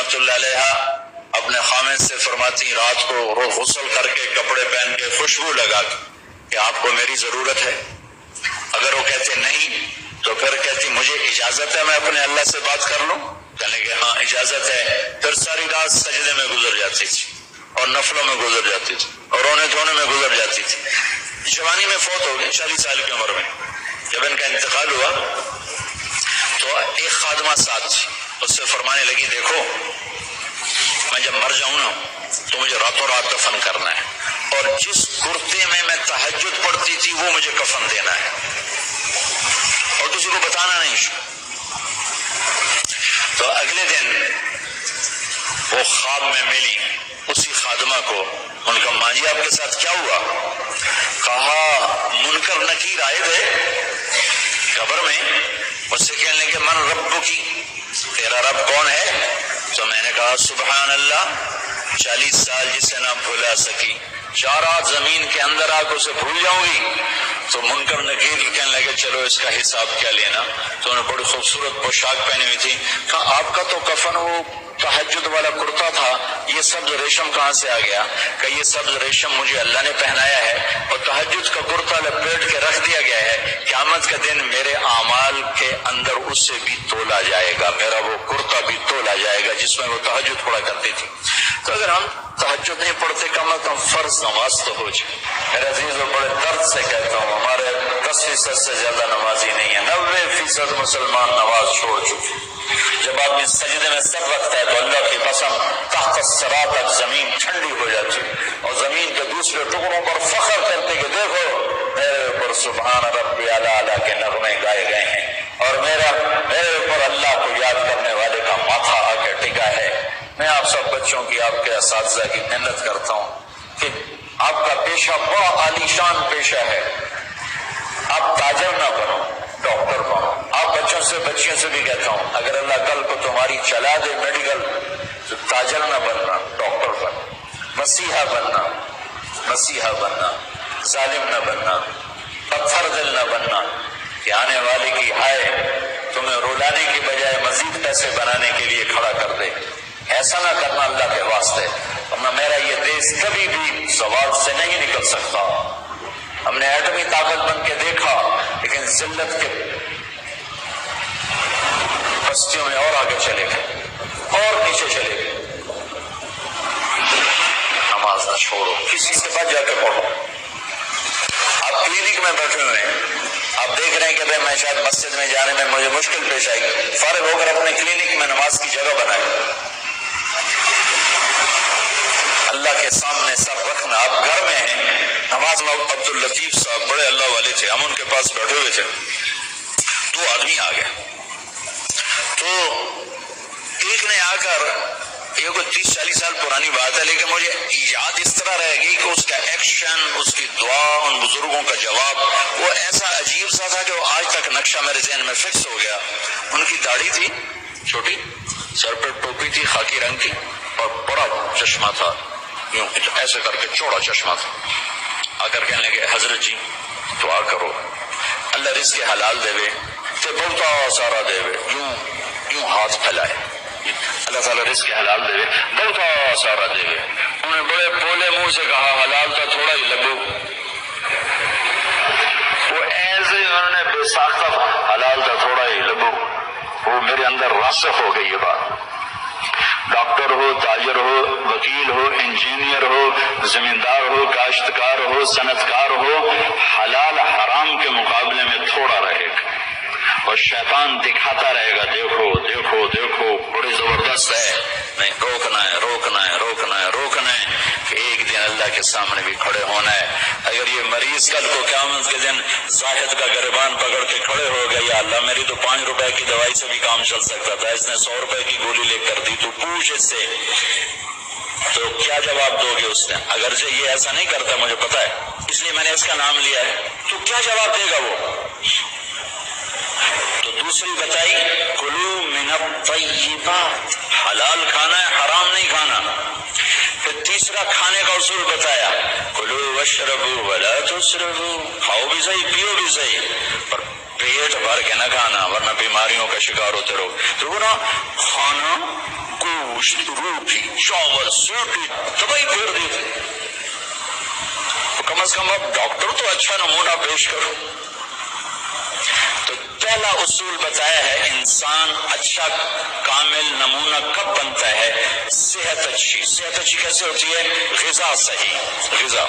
رحمۃ اللہ علیہ اپنے خامد سے فرماتی رات کو غسل کر کے کپڑے پہن کے خوشبو لگا کہ آپ کو میری ضرورت ہے. اگر وہ کہتے نہیں تو پھر کہتی مجھے اجازت ہے میں اپنے اللہ سے بات کر لوں؟ کہنے کہ ہاں اجازت ہے. پھر ساری رات سجدے میں گزر جاتی تھی اور نفلوں میں گزر جاتی تھی اور رونے دھونے میں گزر جاتی تھی. جوانی میں فوت ہو گئی 40 سال کی عمر میں. جب ان کا انتقال ہوا تو ایک خادمہ ساتھ تھی, اس سے فرمانے لگی دیکھو میں جب مر جاؤں نا تو مجھے راتوں رات دفن کرنا ہے اور جس کرتے میں تہجد پڑھتی تھی وہ مجھے کفن دینا ہے اور کسی کو بتانا نہیں. تو اگلے دن وہ خواب میں ملی اسی خادمہ کو. ان کا ماں جی آپ کے ساتھ کیا ہوا؟ کہا منکر نکیر آئے تھے قبر میں, مجھ سے کہنے لگے من رب کی, تیرا رب کون ہے؟ تو میں نے کہا سبحان اللہ, 40 سال جسے نہ بھولا سکی 4 رات زمین کے اندر آ کے اسے بھول جاؤں گی. تو منکر نکیر کہنے لگے چلو اس کا حساب کیا لینا. تو انہوں نے بڑی خوبصورت پوشاک پہنی ہوئی تھی. کہا آپ کا تو کفن وہ تہجد والا کرتا تھا, یہ سبز ریشم کہاں سے آ گیا؟ کہ یہ سبز ریشم مجھے اللہ نے پہنایا ہے اور تہجد کا کرتا لپیٹ کے رکھ دیا گیا ہے. قیامت کا دن میرے اعمال کے اندر اس سے بھی تولا جائے گا, میرا وہ کرتا بھی تولا جائے گا جس میں وہ تہجد پڑھا کرتی تھی. تو اگر ہم تہجد نہیں پڑھتے کم از کم فرض نماز تو ہو جائے. میرے عزیزوں بڑے درد سے کہتا ہوں ہمارے 10% سے زیادہ نمازی نہیں ہے, 90% مسلمان نماز چھوڑ چکے. جب آدمی سجدے میں سر رکھتا ہے تو اللہ کی قسم تحت الثری تک زمین ٹھنڈی ہو جاتی اور زمین کے دوسرے ٹکڑوں پر فخر کرتے کہ دیکھو میرے اوپر سبحان ربی اعلیٰ اعلیٰ کے نغمے گائے گئے ہیں اور میرے اوپر اللہ کو یاد کرنے والے کا ماتھا آ کے ٹکا ہے. میں آپ سب بچوں کی, آپ کے اساتذہ کی محنت کرتا ہوں کہ آپ کا پیشہ بڑا عالیشان پیشہ ہے. آپ تاجر نہ بنو, ڈاکٹر بنو. آپ بچوں سے بچیوں سے بھی کہتا ہوں اگر اللہ کل کو تمہاری چلا دے میڈیکل تو تاجر نہ بننا, ڈاکٹر بننا. مسیحا بننا, ظالم نہ بننا, پتھر دل نہ بننا کہ آنے والے کی ہائے تمہیں رولانے کی بجائے مزید پیسے بنانے کے لیے کھڑا کر دے. ایسا نہ کرنا اللہ کے واسطے, ورنہ میرا یہ دیش کبھی بھی زوال سے نہیں نکل سکتا. ہم نے ایٹمی طاقت بن کے دیکھا لیکن ذلت کے بستیوں میں اور آگے چلے گئے اور نیچے چلے گئے. نماز نہ چھوڑو, کسی سے بچ جا کے پڑھو. آپ کلینک میں بیٹھے ہوئے ہیں, آپ دیکھ رہے ہیں کہ میں شاید مسجد میں جانے میں مجھے مشکل پیش آئی, فارغ ہو کر اپنے کلینک میں نماز کی جگہ بنائے. اللہ کے سامنے سر رکھنا. آپ گھر میں ہیں, نماز میں عبد اللطیف صاحب بڑے اللہ والے تھے, ہم ان کے پاس بیٹھے ہوئے تھے, 2 آدمی آ گئے. تو ایک نے آ کر, یہ کوئی 30-40 سال پرانی بات ہے لیکن مجھے یاد اس طرح رہ گئی کہ اس کا ایکشن, اس کی دعا, ان بزرگوں کا جواب وہ ایسا عجیب سا تھا کہ وہ آج تک نقشہ میرے ذہن میں فکس ہو گیا. ان کی داڑھی تھی چھوٹی, سر پہ ٹوپی تھی خاکی رنگ کی اور بڑا چشمہ تھا, یوں ایسے کر کے چوڑا چشمہ تھا. آ کر کہنے لگے حضرت جی دعا کرو اللہ رزق حلال دے تے بہت سارا دے, یوں ہاتھ پھیلائے, اللہ تعالیٰ رزق حلال دے بہت سارا دے. انہوں نے بڑے بولے منہ سے کہا حلال تو تھوڑا ہی لگو. وہ ایسے انہوں نے بے ساختہ حلال تو تھوڑا ہی لگو, وہ میرے اندر راسخ ہو گئی یہ بات. ڈاکٹر ہو, تاجر ہو, وکیل ہو, انجینئر ہو, زمیندار ہو, کاشتکار ہو, صنعتکار ہو, حلال حرام کے مقابلے میں تھوڑا رہے گا اور شیطان دکھاتا رہے گا دیکھو دیکھو دیکھو بڑی زبردست ہے. نہیں, روکنا ہے روکنا ہے روکنا ہے روکنا ہے کہ ایک دن اللہ کے سامنے بھی کھڑے ہونا ہے. اگر یہ مریض کل کو قیامت کے دن زاہد کا گریبان پکڑ کے کھڑے ہو گیا, یا اللہ میری تو 5 روپے کی دوائی سے بھی کام چل سکتا تھا, اس نے 100 روپے کی گولی لے کر دی, تو پوچھ اس سے تو کیا جواب دو گے اس نے؟ اگرچہ یہ ایسا نہیں کرتا مجھے پتا ہے, اس لیے میں نے اس کا نام لیا ہے, تو کیا جواب دے گا وہ؟ تو دوسری بتائی کلو من الطیبات, حلال کھانا ہے حرام نہیں کھانا. پھر تیسرا کھانے کا اصول بتایا کلو واشربوا ولا تسرفوا, کھاؤ بھی صحیح پیو بھی صحیح پر پیٹ بھر کے نہ کھانا ورنہ بیماریوں کا شکار ہوتے رہو. تو نا کھانا کو گوشت، روٹی، چاول، سیٹی تباہی پھیر دیتے. تو کم از کم اب ڈاکٹر تو اچھا نمونہ پیش کرو. تو پہلا اصول بتایا ہے انسان اچھا کامل نمونہ کب بنتا ہے؟ صحت اچھی. صحت اچھی کیسے ہوتی ہے؟ غذا صحیح. غذا